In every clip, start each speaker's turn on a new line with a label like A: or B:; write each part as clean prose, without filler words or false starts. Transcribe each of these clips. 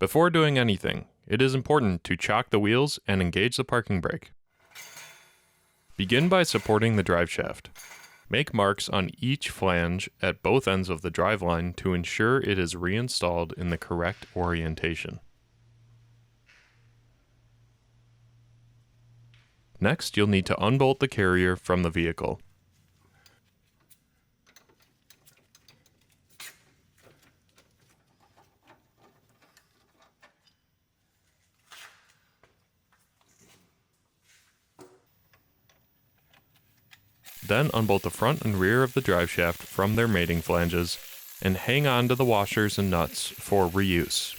A: Before doing anything, it is important to chock the wheels and engage the parking brake. Begin by supporting the driveshaft. Make marks on each flange at both ends of the driveline to ensure it is reinstalled in the correct orientation. Next, you'll need to unbolt the carrier from the vehicle. Then unbolt the front and rear of the driveshaft from their mating flanges and hang on to the washers and nuts for reuse.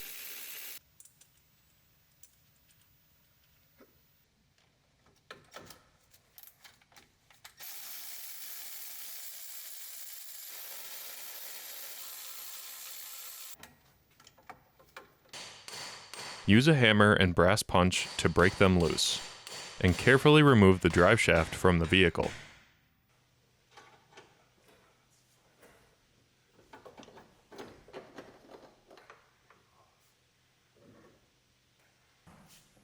A: Use a hammer and brass punch to break them loose, and carefully remove the driveshaft from the vehicle.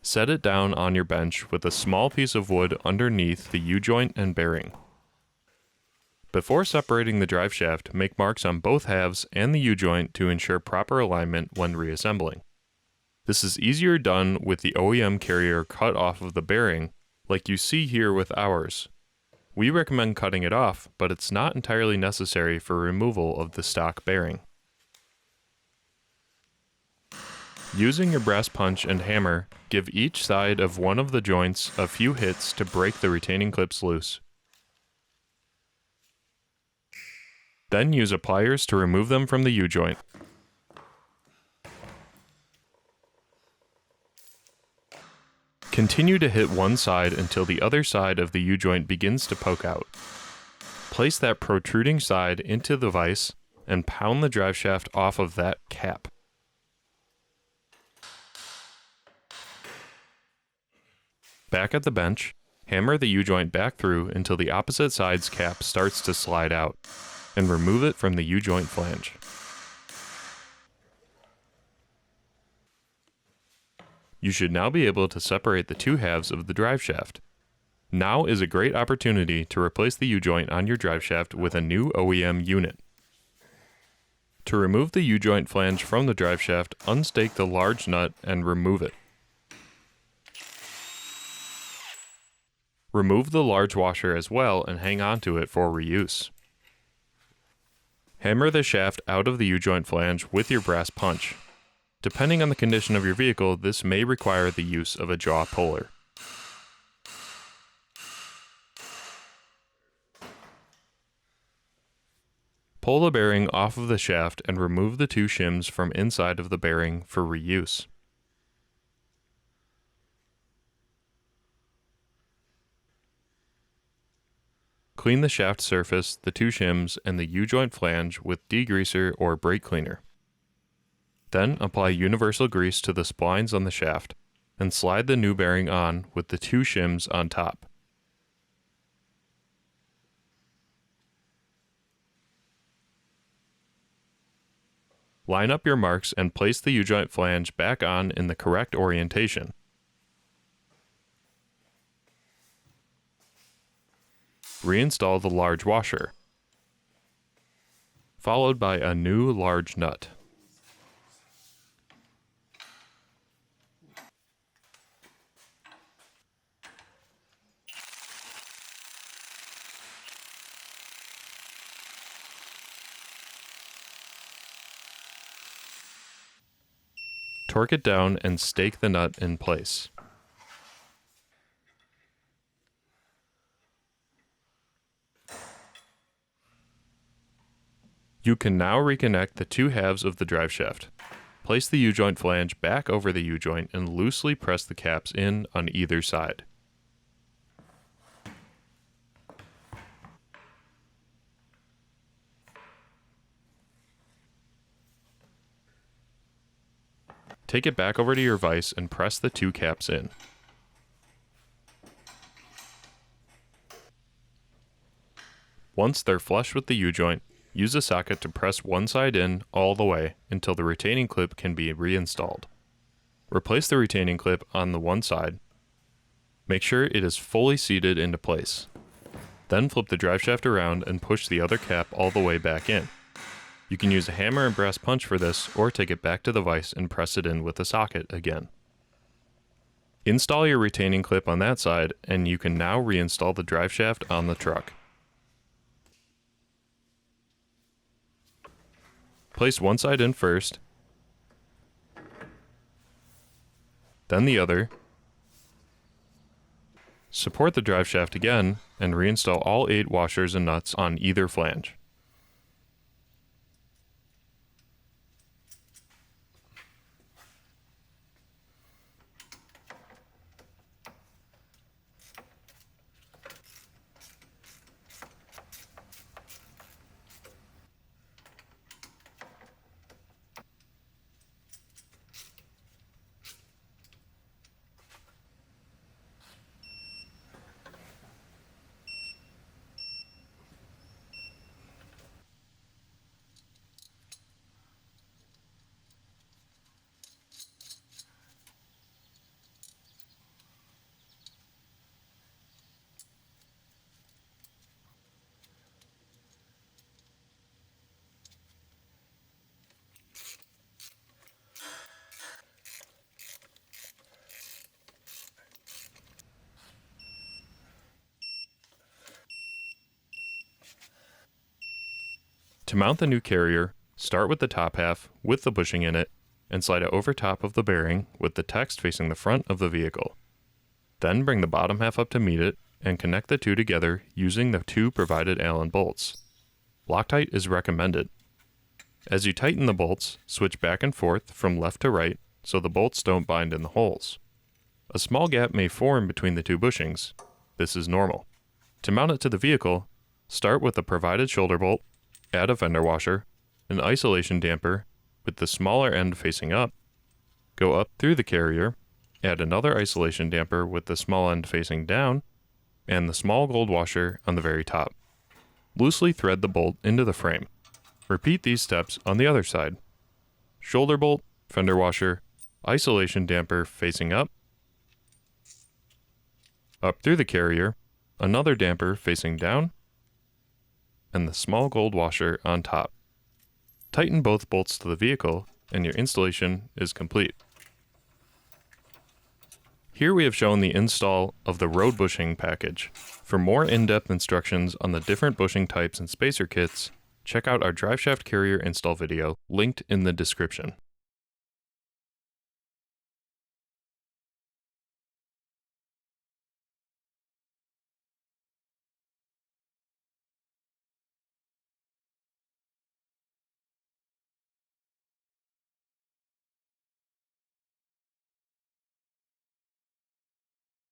A: Set it down on your bench with a small piece of wood underneath the U-joint and bearing. Before separating the driveshaft, make marks on both halves and the U-joint to ensure proper alignment when reassembling. This is easier done with the OEM carrier cut off of the bearing, like you see here with ours. We recommend cutting it off, but it's not entirely necessary for removal of the stock bearing. Using your brass punch and hammer, give each side of one of the joints a few hits to break the retaining clips loose. Then use a pliers to remove them from the U-joint. Continue to hit one side until the other side of the U-joint begins to poke out. Place that protruding side into the vise and pound the driveshaft off of that cap. Back at the bench, hammer the U-joint back through until the opposite side's cap starts to slide out, and remove it from the U-joint flange. You should now be able to separate the two halves of the driveshaft. Now is a great opportunity to replace the U-joint on your driveshaft with a new OEM unit. To remove the U-joint flange from the driveshaft, unstake the large nut and remove it. Remove the large washer as well and hang on to it for reuse. Hammer the shaft out of the U-joint flange with your brass punch. Depending on the condition of your vehicle, this may require the use of a jaw puller. Pull the bearing off of the shaft and remove the two shims from inside of the bearing for reuse. Clean the shaft surface, the two shims, and the U-joint flange with degreaser or brake cleaner. Then apply universal grease to the splines on the shaft, and slide the new bearing on with the two shims on top. Line up your marks and place the U-joint flange back on in the correct orientation. Reinstall the large washer, followed by a new large nut. Torque it down and stake the nut in place. You can now reconnect the two halves of the driveshaft. Place the U-joint flange back over the U-joint and loosely press the caps in on either side. Take it back over to your vise and press the two caps in. Once they're flush with the U-joint, use a socket to press one side in all the way until the retaining clip can be reinstalled. Replace the retaining clip on the one side. Make sure it is fully seated into place. Then flip the driveshaft around and push the other cap all the way back in. You can use a hammer and brass punch for this, or take it back to the vise and press it in with a socket again. Install your retaining clip on that side, and you can now reinstall the driveshaft on the truck. Place one side in first, then the other. Support the driveshaft again, and reinstall all 8 washers and nuts on either flange. To mount the new carrier, start with the top half with the bushing in it and slide it over top of the bearing with the text facing the front of the vehicle. Then bring the bottom half up to meet it and connect the two together using the 2 provided Allen bolts. Loctite is recommended. As you tighten the bolts, switch back and forth from left to right so the bolts don't bind in the holes. A small gap may form between the 2 bushings. This is normal. To mount it to the vehicle, start with the provided shoulder bolt, add a fender washer, an isolation damper with the smaller end facing up, go up through the carrier, add another isolation damper with the small end facing down, and the small gold washer on the very top. Loosely thread the bolt into the frame. Repeat these steps on the other side. Shoulder bolt, fender washer, isolation damper facing up through the carrier, another damper facing down, and the small gold washer on top. Tighten both bolts to the vehicle, and your installation is complete. Here we have shown the install of the road bushing package. For more in-depth instructions on the different bushing types and spacer kits, check out our driveshaft carrier install video linked in the description.